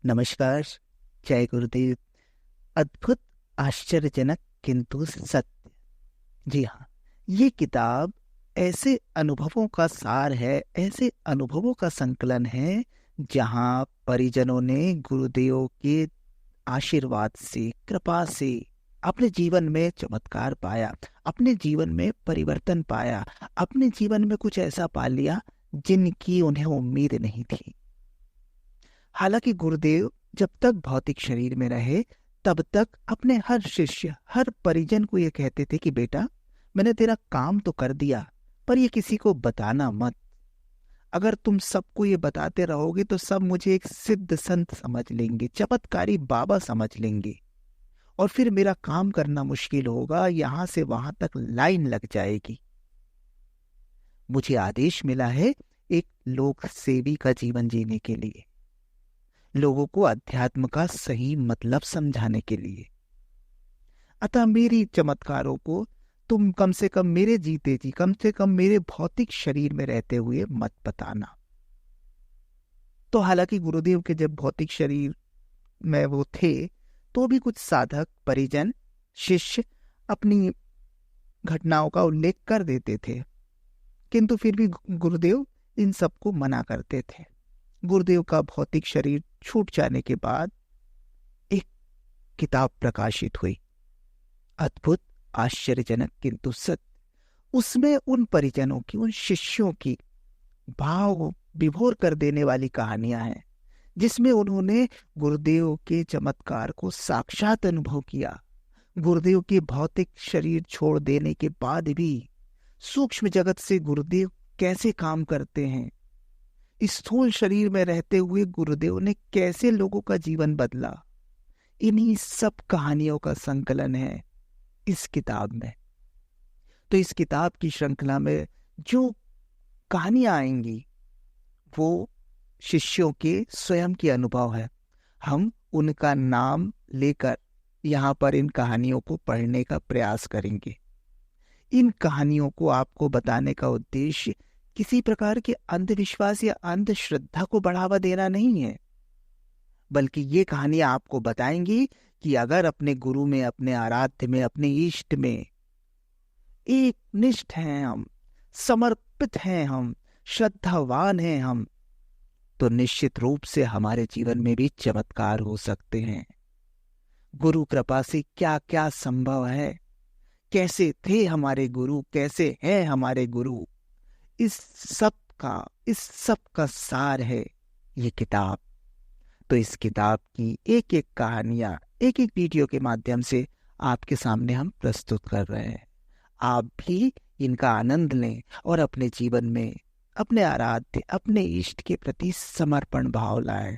नमस्कार। जय गुरुदेव। अद्भुत, आश्चर्यजनक किंतु सत्य। जी हाँ, ये किताब ऐसे अनुभवों का सार है, ऐसे अनुभवों का संकलन है जहाँ परिजनों ने गुरुदेव के आशीर्वाद से, कृपा से अपने जीवन में चमत्कार पाया, अपने जीवन में परिवर्तन पाया, अपने जीवन में कुछ ऐसा पा लिया जिनकी उन्हें उम्मीद नहीं थी। हालांकि गुरुदेव जब तक भौतिक शरीर में रहे तब तक अपने हर शिष्य, हर परिजन को ये कहते थे कि बेटा, मैंने तेरा काम तो कर दिया, पर ये किसी को बताना मत। अगर तुम सबको ये बताते रहोगे तो सब मुझे एक सिद्ध संत समझ लेंगे, चमत्कारी बाबा समझ लेंगे, और फिर मेरा काम करना मुश्किल होगा, यहां से वहां तक लाइन लग जाएगी। मुझे आदेश मिला है एक लोक सेवी का जीवन जीने के लिए, लोगों को अध्यात्म का सही मतलब समझाने के लिए। अतः मेरी चमत्कारों को तुम कम से कम मेरे जीते जी, कम से कम मेरे भौतिक शरीर में रहते हुए मत बताना। तो हालांकि गुरुदेव के जब भौतिक शरीर में वो थे तो भी कुछ साधक, परिजन, शिष्य अपनी घटनाओं का उल्लेख कर देते थे, किंतु फिर भी गुरुदेव इन सबको मना करते थे। गुरुदेव का भौतिक शरीर छूट जाने के बाद एक किताब प्रकाशित हुई, अद्भुत, आश्चर्यजनक किंतु सत्य। उसमें उन परिजनों की, उन शिष्यों की भाव विभोर कर देने वाली कहानियां हैं, जिसमें उन्होंने गुरुदेव के चमत्कार को साक्षात अनुभव किया। गुरुदेव के भौतिक शरीर छोड़ देने के बाद भी सूक्ष्म जगत से गुरुदेव कैसे काम करते हैं, स्थूल शरीर में रहते हुए गुरुदेव ने कैसे लोगों का जीवन बदला, इन्हीं सब कहानियों का संकलन है इस किताब में। तो इस किताब की श्रृंखला में जो कहानियां आएंगी वो शिष्यों के स्वयं के अनुभव है। हम उनका नाम लेकर यहाँ पर इन कहानियों को पढ़ने का प्रयास करेंगे। इन कहानियों को आपको बताने का उद्देश्य किसी प्रकार के अंधविश्वास या अंधश्रद्धा को बढ़ावा देना नहीं है, बल्कि ये कहानियां आपको बताएंगी कि अगर अपने गुरु में, अपने आराध्य में, अपने इष्ट में एक निष्ठ हैं हम, समर्पित हैं हम, श्रद्धावान हैं हम, तो निश्चित रूप से हमारे जीवन में भी चमत्कार हो सकते हैं। गुरु कृपा से क्या क्या संभव है, कैसे थे हमारे गुरु, कैसे हैं हमारे गुरु, इस सब का सार है ये किताब। तो इस किताब की एक एक कहानियां एक एक वीडियो के माध्यम से आपके सामने हम प्रस्तुत कर रहे हैं। आप भी इनका आनंद लें और अपने जीवन में अपने आराध्य, अपने इष्ट के प्रति समर्पण भाव लाएं।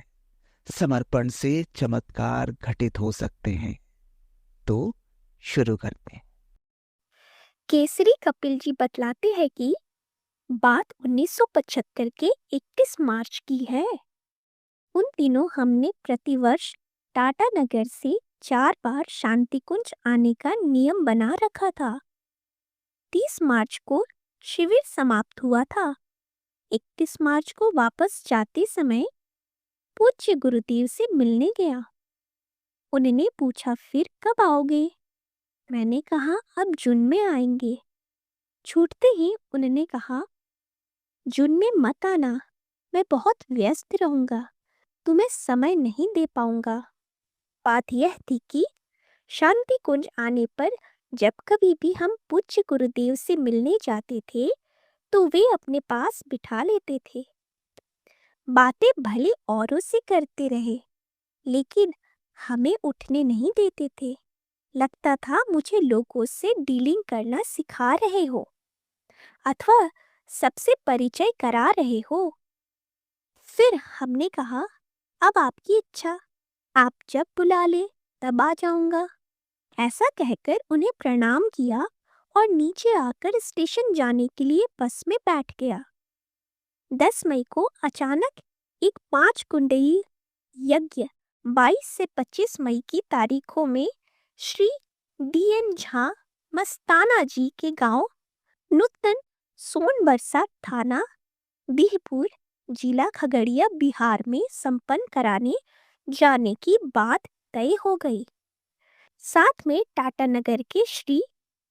समर्पण से चमत्कार घटित हो सकते हैं। तो शुरू करते हैं। केसरी कपिल जी बतलाते हैं कि बात 1975 के 31 मार्च की है। उन दिनों हमने प्रतिवर्ष टाटा नगर से 4 बार शांति कुंज आने का नियम बना रखा था। 30 मार्च को शिविर समाप्त हुआ था। 31 मार्च को वापस जाते समय पूज्य गुरुदेव से मिलने गया। उन्होंने पूछा, फिर कब आओगे? मैंने कहा, अब जून में आएंगे। छूटते ही उन्होंने कहा, जून में मत आना, मैं बहुत व्यस्त रहूंगा, तुम्हें समय नहीं दे पाऊंगा। बात यह थी कि शांति कुंज आने पर जब कभी भी हम पूज्य गुरुदेव से मिलने जाते थे तो वे अपने पास बिठा लेते थे। बातें भले औरों से करते रहे, लेकिन हमें उठने नहीं देते थे। लगता था मुझे लोगों से डीलिंग करना सिखा रहे हो अथवा सबसे परिचय करा रहे हो। फिर हमने कहा, अब आपकी इच्छा, आप जब बुला ले तब आ जाऊंगा। ऐसा कहकर उन्हें प्रणाम किया और नीचे आकर स्टेशन जाने के लिए बस में बैठ गया। 10 मई को अचानक एक 5 कुंडई यज्ञ 22 से 25 मई की तारीखों में श्री DN झा मस्ताना जी के गांव नूतन सोनबरसा थाना बिहपुर जिला खगड़िया बिहार में संपन्न कराने जाने की बात तय हो गई। साथ में टाटा नगर के श्री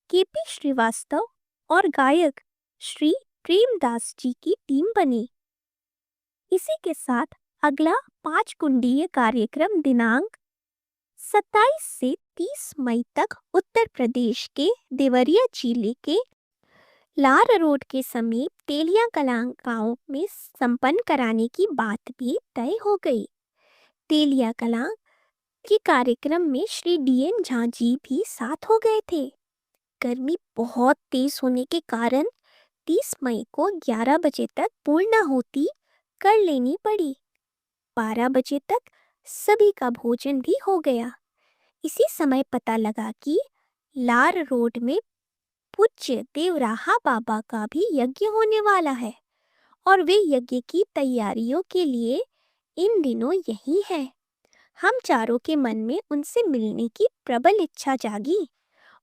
केपी श्रीवास्तव और गायक श्री प्रेमदास जी की टीम बनी। इसी के साथ अगला 5 कुंडीय कार्यक्रम दिनांक 27 से 30 मई तक उत्तर प्रदेश के देवरिया जिले के लार रोड के समीप तेलिया कलां गांव में संपन्न कराने की बात भी तय हो गई। तेलिया कलां के कार्यक्रम में श्री डीएन झा जी भी साथ हो गए थे। गर्मी बहुत तेज होने के कारण 30 मई को 11 बजे तक पूर्णाहुति कर लेनी पड़ी। 12 बजे तक सभी का भोजन भी हो गया। इसी समय पता लगा कि लार रोड में पूज्य देवराहा बाबा का भी यज्ञ होने वाला है और वे यज्ञ की तैयारियों के लिए इन दिनों यही है। हम चारों के मन में उनसे मिलने की प्रबल इच्छा जागी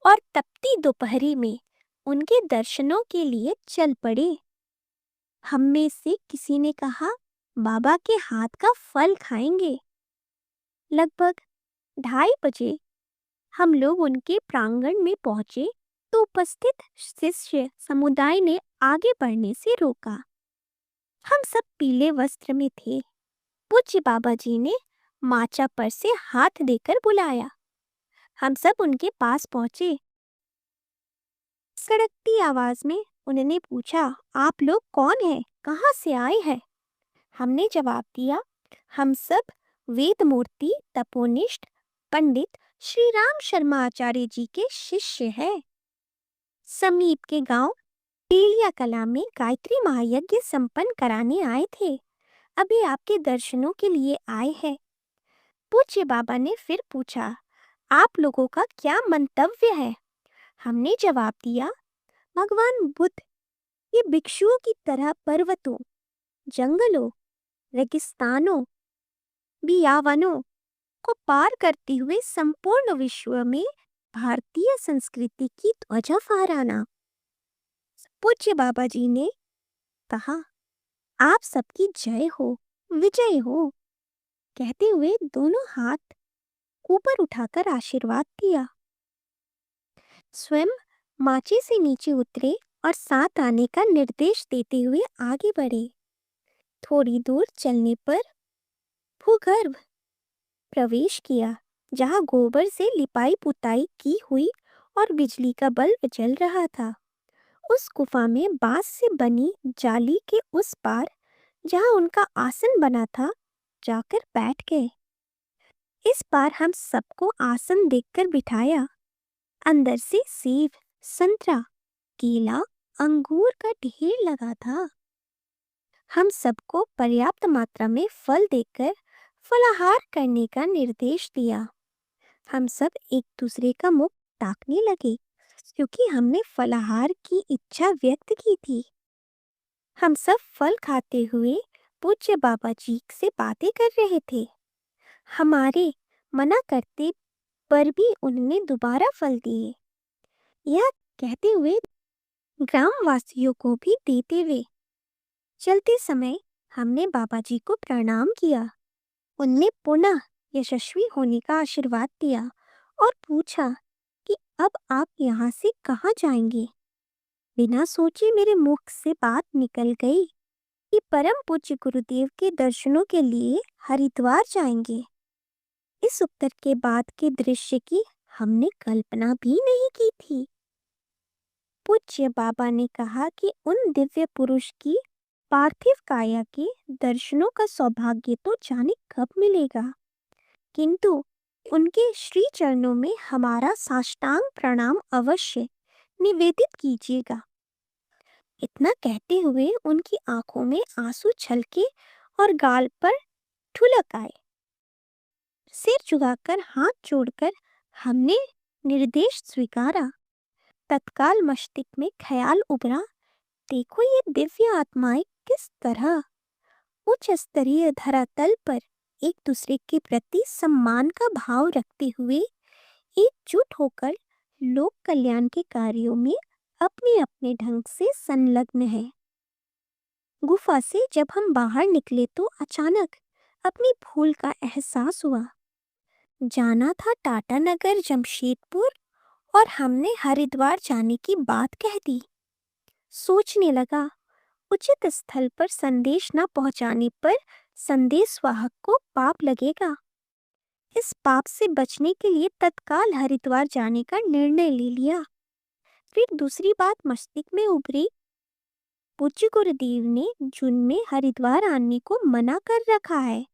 और तपती दोपहरी में उनके दर्शनों के लिए चल पड़े। हम में से किसी ने कहा, बाबा के हाथ का फल खाएंगे। लगभग 2:30 बजे हम लोग उनके प्रांगण में पहुंचे तो उपस्थित शिष्य समुदाय ने आगे बढ़ने से रोका। हम सब पीले वस्त्र में थे। पूज्य बाबा जी ने माचा पर से हाथ देकर बुलाया। हम सब उनके पास पहुंचे। सड़कती आवाज में उन्होंने पूछा, आप लोग कौन हैं? कहाँ से आए हैं? हमने जवाब दिया, हम सब वेद मूर्ति तपोनिष्ठ पंडित श्री राम शर्मा आचार्य जी के शिष्य हैं। समीप के गांव तेलिया कला में गायत्री महायज्ञ संपन्न कराने आए थे। अभी आपके दर्शनों के लिए आए हैं। पूज्य बाबा ने फिर पूछा, आप लोगों का क्या मंतव्य है? हमने जवाब दिया, भगवान बुद्ध ये भिक्षुओं की तरह पर्वतों, जंगलों, रेगिस्तानों, बियावनों को पार करते हुए संपूर्ण विश्व में भारतीय संस्कृति की ध्वजा फहराना। पूज्य बाबा जी ने कहा, आप सबकी जय हो, विजय हो। कहते हुए दोनों हाथ ऊपर उठाकर आशीर्वाद दिया। स्वयं माचे से नीचे उतरे और साथ आने का निर्देश देते हुए आगे बढ़े। थोड़ी दूर चलने पर भूगर्भ प्रवेश किया, जहां गोबर से लिपाई पुताई की हुई और बिजली का बल्ब जल रहा था। उस गुफा में बांस से बनी जाली के उस पार जहां उनका आसन बना था, जाकर बैठ गए। इस बार हम सबको आसन देखकर बिठाया। अंदर से सेब, संतरा, केला, अंगूर का ढेर लगा था। हम सबको पर्याप्त मात्रा में फल देकर फलाहार करने का निर्देश दिया। हम सब एक दूसरे का मुख ताकने लगे क्योंकि हमने फलाहार की इच्छा व्यक्त की थी। हम सब फल खाते हुए पूज्य बाबा जी से बातें कर रहे थे। हमारे मना करते पर भी उन्होंने दोबारा फल दिए। यह कहते हुए ग्रामवासियों को भी देते हुए चलते समय हमने बाबा जी को प्रणाम किया। उनने पुनः यशस्वी होने का आशीर्वाद दिया और पूछा कि अब आप यहाँ से कहाँ जाएंगे? बिना सोचे मेरे मुख से बात निकल गई कि परम पूज्य गुरुदेव के दर्शनों के लिए हरिद्वार जाएंगे। इस उत्तर के बाद के दृश्य की हमने कल्पना भी नहीं की थी। पूज्य बाबा ने कहा कि उन दिव्य पुरुष की पार्थिव काया के दर्शनों का सौभाग्य तो जाने कब मिलेगा, किंतु उनके श्री चरणों में हमारा साष्टांग प्रणाम अवश्य निवेदित कीजिएगा। इतना कहते हुए उनकी आंखों में आंसू छलके और गाल पर ठुलक आए। सिर झुकाकर हाथ जोड़कर हमने निर्देश स्वीकारा। तत्काल मस्तिष्क में ख्याल उभरा, देखो ये दिव्य आत्माएं किस तरह उच्च स्तरीय धरातल पर एक दूसरे के प्रति सम्मान का भाव रखते हुए एकजुट होकर लोक कल्याण के कार्यों में अपने अपने ढंग से संलग्न है। गुफा से जब हम बाहर निकले तो अचानक अपनी भूल का एहसास हुआ। जाना था टाटानगर जमशेदपुर और हमने हरिद्वार जाने की बात कह दी। सोचने लगा, उचित स्थल पर संदेश न पहुंचाने पर संदेशवाहक को पाप लगेगा। इस पाप से बचने के लिए तत्काल हरिद्वार जाने का निर्णय ले लिया। फिर दूसरी बात मस्तिष्क में उभरी। पूज्य गुरुदेव ने जून में हरिद्वार आने को मना कर रखा है।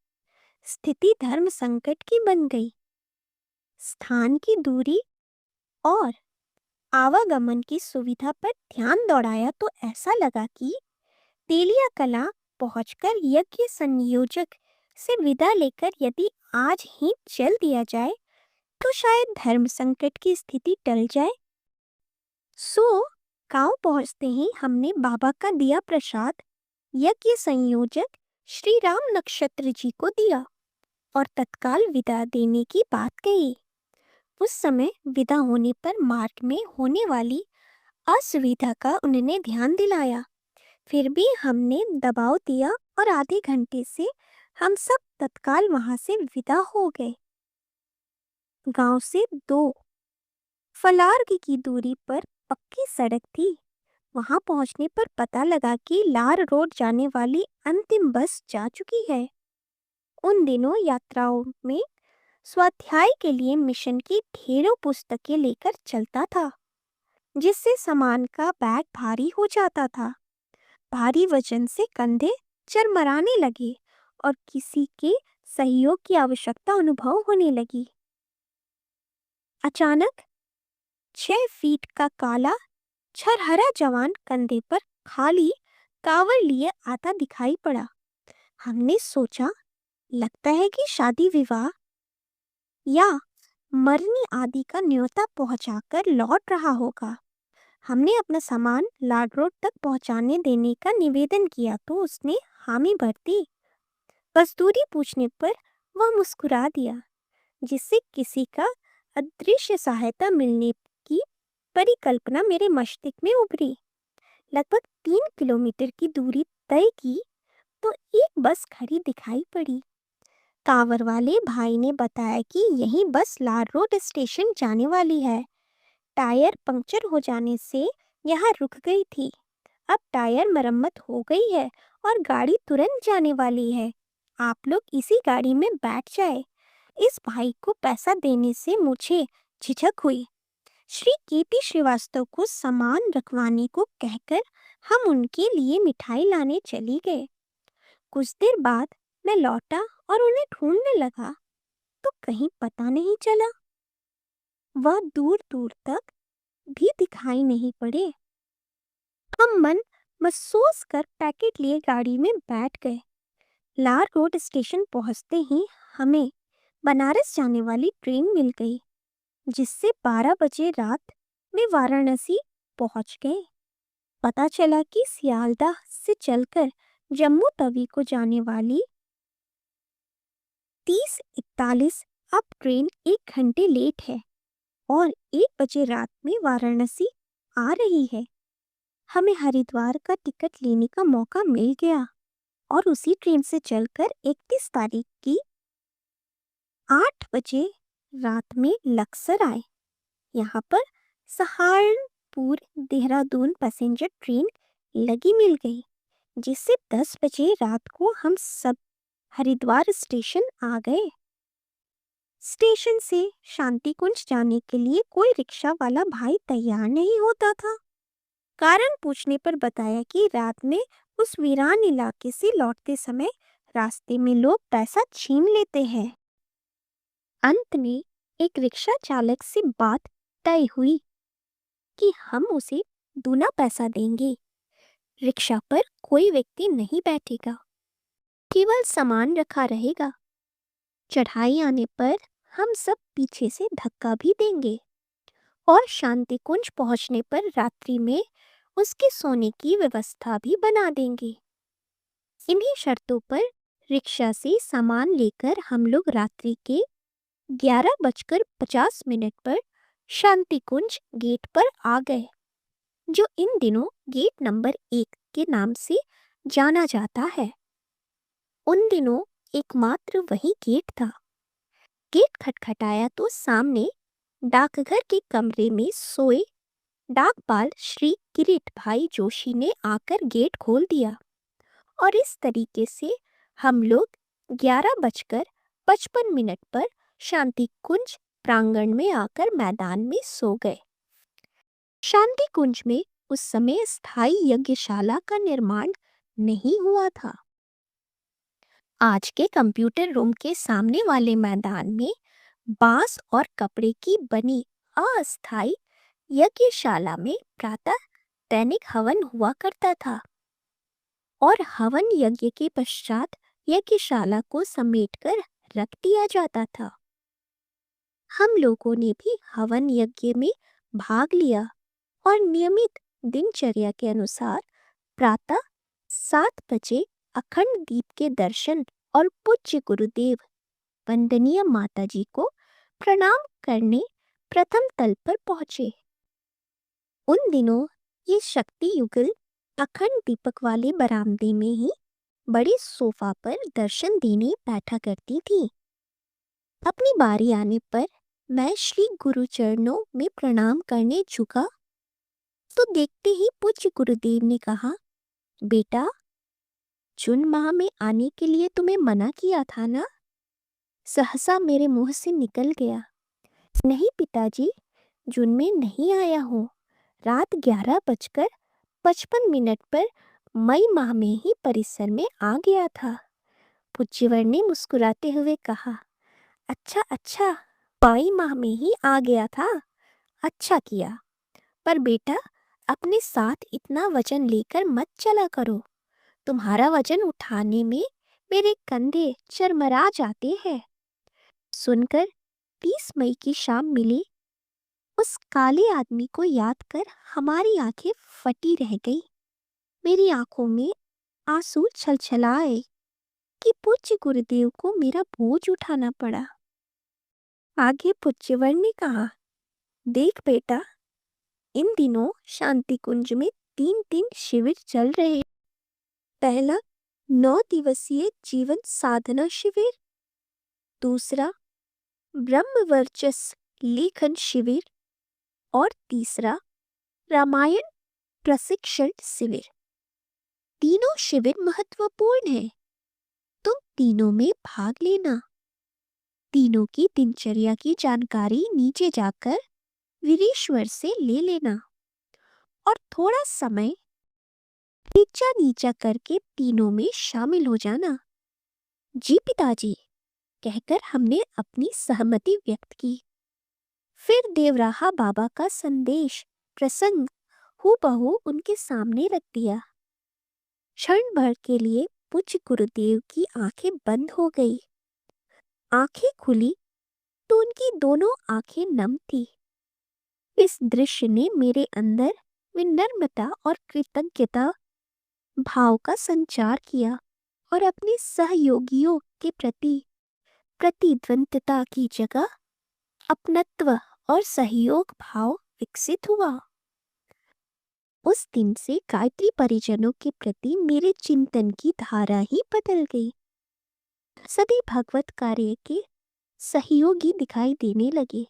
स्थिति धर्म संकट की बन गई। स्थान की दूरी और आवागमन की सुविधा पर ध्यान दौड़ाया तो ऐसा लगा कि तेलिया कला पहुंचकर यज्ञ संयोजक से विदा लेकर यदि आज ही चल दिया जाए तो शायद धर्म संकट की स्थिति टल जाए। सो गांव पहुंचते ही हमने बाबा का दिया प्रसाद यज्ञ संयोजक श्री राम नक्षत्र जी को दिया और तत्काल विदा देने की बात कही। उस समय विदा होने पर मार्ग में होने वाली असुविधा का उन्होंने ध्यान दिलाया। फिर भी हमने दबाव दिया और आधे घंटे से हम सब तत्काल वहां से विदा हो गए। गांव से 2 फलार्ग की दूरी पर पक्की सड़क थी। वहां पहुंचने पर पता लगा कि लार रोड जाने वाली अंतिम बस जा चुकी है। उन दिनों यात्राओं में स्वाध्याय के लिए मिशन की ढेरों पुस्तकें लेकर चलता था, जिससे सामान का बैग भारी हो जाता था। भारी वजन से कंधे चरमराने लगे और किसी के सहयोग की आवश्यकता अनुभव होने लगी। अचानक 6 फीट का काला छरहरा जवान कंधे पर खाली कावड़ लिए आता दिखाई पड़ा। हमने सोचा, लगता है कि शादी विवाह या मरनी आदि का न्योता पहुंचाकर लौट रहा होगा। हमने अपना सामान लाड रोड तक पहुंचाने देने का निवेदन किया तो उसने हामी भर दी। बस दूरी पूछने पर वह मुस्कुरा दिया, जिससे किसी का अदृश्य सहायता मिलने की परिकल्पना मेरे मस्तिष्क में उभरी। लगभग 3 किलोमीटर की दूरी तय की तो एक बस खड़ी दिखाई पड़ी। कांवर वाले भाई ने बताया कि यही बस लार रोड स्टेशन जाने वाली है। टायर पंक्चर हो जाने से यहाँ रुक गई थी। अब टायर मरम्मत हो गई है और गाड़ी तुरंत जाने वाली है। आप लोग इसी गाड़ी में बैठ जाए। इस भाई को पैसा देने से मुझे झिझक हुई। श्री केपी श्रीवास्तव को सामान रखवाने को कहकर हम उनके लिए मिठाई लाने चली गए। कुछ देर बाद मैं लौटा और उन्हें ढूंढने लगा तो कहीं पता नहीं चला। वह दूर दूर तक भी दिखाई नहीं पड़े। हम मन महसूस कर पैकेट लिए गाड़ी में बैठ गए। लार रोड स्टेशन पहुंचते ही हमें बनारस जाने वाली ट्रेन मिल गई, जिससे 12 बजे रात में वाराणसी पहुंच गए। पता चला कि सियालदाह से चलकर जम्मू तवी को जाने वाली 30:41 अब ट्रेन 1 घंटे लेट है और 1 बजे रात में वाराणसी आ रही है। हमें हरिद्वार का टिकट लेने का मौका मिल गया और उसी ट्रेन से चलकर 31 तारीख की 8 बजे रात में लक्सर आए। यहाँ पर सहारनपुर देहरादून पैसेंजर ट्रेन लगी मिल गई, जिससे 10 बजे रात को हम सब हरिद्वार स्टेशन आ गए। स्टेशन से शांति कुंज जाने के लिए कोई रिक्शा वाला भाई तैयार नहीं होता था। कारण पूछने पर बताया कि रात में उस वीरान इलाके से लौटते समय रास्ते में लोग पैसा छीन लेते हैं। अंत में एक रिक्शा चालक से बात तय हुई कि हम उसे दूना पैसा देंगे। रिक्शा पर कोई व्यक्ति नहीं बैठेगा, केवल सामान रखा रहेगा। चढ़ाई आने पर हम सब पीछे से धक्का भी देंगे और शांति कुंज पहुंचने पर रात्रि में उसके सोने की व्यवस्था भी बना देंगे। इन्हीं शर्तों पर रिक्शा से सामान लेकर हम लोग रात्रि के 11:50 पर शांति कुंज गेट पर आ गए, जो इन दिनों गेट नंबर 1 के नाम से जाना जाता है। उन दिनों एकमात्र वही गेट था। गेट खटखटाया तो सामने डाकघर के कमरे में सोए डाकपाल श्री किरीट भाई जोशी ने आकर गेट खोल दिया और इस तरीके से हम लोग 11:55 पर शांति कुंज प्रांगण में आकर मैदान में सो गए। शांति कुंज में उस समय स्थायी यज्ञशाला का निर्माण नहीं हुआ था। आज के कंप्यूटर रूम के सामने वाले मैदान में बांस और कपड़े की बनी अस्थायी यज्ञशाला में प्रातः दैनिक हवन हुआ करता था और हवन यज्ञ के पश्चात यज्ञशाला को समेटकर रख दिया जाता था। हम लोगों ने भी हवन यज्ञ में भाग लिया और नियमित दिनचर्या के अनुसार प्रातः 7 बजे अखंड दीप के दर्शन और पूज्य गुरुदेव वंदनीय माताजी को प्रणाम करने प्रथम तल पर पहुंचे। उन दिनों ये शक्ति युगल अखंड दीपक वाले बरामदे में ही बड़े सोफा पर दर्शन देने बैठा करती थी। अपनी बारी आने पर मैं श्री गुरु चरणों में प्रणाम करने झुका तो देखते ही पूज्य गुरुदेव ने कहा, बेटा, जून माह में आने के लिए तुम्हें मना किया था ना? सहसा मेरे मुंह से निकल गया, नहीं पिताजी, जून में नहीं आया हूँ। रात 11:55 पर मई माह में ही परिसर में आ गया था। पूज्यवर ने मुस्कुराते हुए कहा, अच्छा, मई माह में ही आ गया था, अच्छा किया। पर बेटा, अपने साथ इतना वजन लेकर मत चला करो, तुम्हारा वजन उठाने में मेरे कंधे चरमरा जाते हैं। सुनकर 30 मई की शाम मिली उस काले आदमी को याद कर हमारी आंखें फटी रह गई। मेरी आंखों में आंसू छलछलाए कि पूज्य गुरुदेव को मेरा बोझ उठाना पड़ा। आगे पूज्यवर ने कहा, देख बेटा, इन दिनों शांति कुंज में 3 शिविर चल रहे। पहला 9 दिवसीय जीवन साधना शिविर, दूसरा ब्रह्म वर्चस्व लेखन शिविर और तीसरा रामायण प्रशिक्षण शिविर। तीनों शिविर महत्वपूर्ण हैं, तुम तीनों में भाग लेना। तीनों की दिनचर्या की जानकारी नीचे जाकर वीरेश्वर से ले लेना और थोड़ा समय नीचा करके तीनों में शामिल हो जाना। जी पिताजी, कहकर हमने अपनी सहमति व्यक्त की। फिर देवराहा बाबा का संदेश प्रसंग हूबहू उनके सामने रख दिया। क्षण भर के लिए पूज्य गुरुदेव की आंखें बंद हो गई। आंखें खुली तो उनकी दोनों आंखें नम थी। इस दृश्य ने मेरे अंदर विनम्रता और कृतज्ञता भाव का संचार किया और अपने सहयोगियों के प्रति प्रतिद्वंद्विता की जगह अपनत्व और सहयोग भाव विकसित हुआ। उस दिन से गायत्री परिजनों के प्रति मेरे चिंतन की धारा ही बदल गई। सभी भगवत कार्य के सहयोगी दिखाई देने लगे।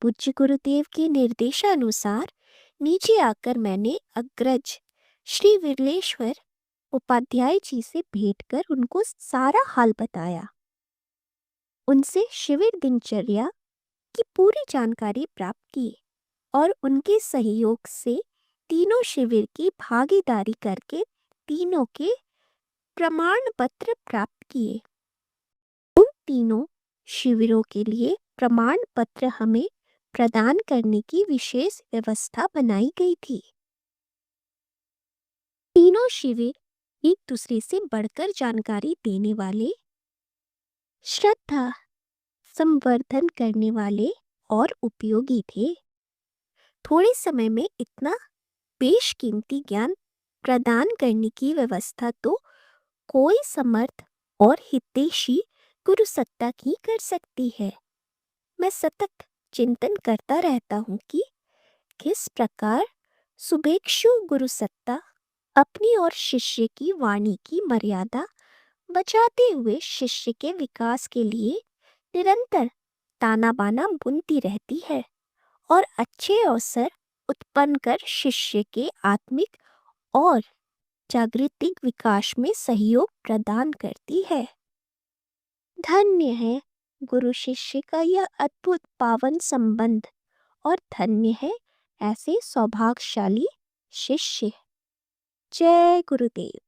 पूज्य गुरुदेव के निर्देशानुसार नीचे आकर मैंने अग्रज श्री विरलेश्वर उपाध्याय जी से भेंट कर उनको सारा हाल बताया। उनसे शिविर दिनचर्या की पूरी जानकारी प्राप्त की और उनके सहयोग से तीनों शिविर की भागीदारी करके तीनों के प्रमाण पत्र प्राप्त किए। उन तीनों शिविरों के लिए प्रमाण पत्र हमें प्रदान करने की विशेष व्यवस्था बनाई गई थी। तीनों शिविर एक दूसरे से बढ़कर जानकारी देने वाले, श्रद्धा संवर्धन करने वाले और उपयोगी थे। थोड़े समय में इतना बेशकीमती ज्ञान प्रदान करने की व्यवस्था तो कोई समर्थ और हितैषी गुरु सत्ता ही कर सकती है। मैं सतत चिंतन करता रहता हूँ कि किस प्रकार सुभेक्षु गुरु सत्ता अपनी और शिष्य की वाणी की मर्यादा बचाते हुए शिष्य के विकास के लिए निरंतर ताना बाना बुनती रहती है और अच्छे अवसर उत्पन्न कर शिष्य के आत्मिक और जागृतिक विकास में सहयोग प्रदान करती है। धन्य है गुरु शिष्य का यह अद्भुत पावन संबंध और धन्य है ऐसे सौभाग्यशाली शिष्य। जय गुरुदेव।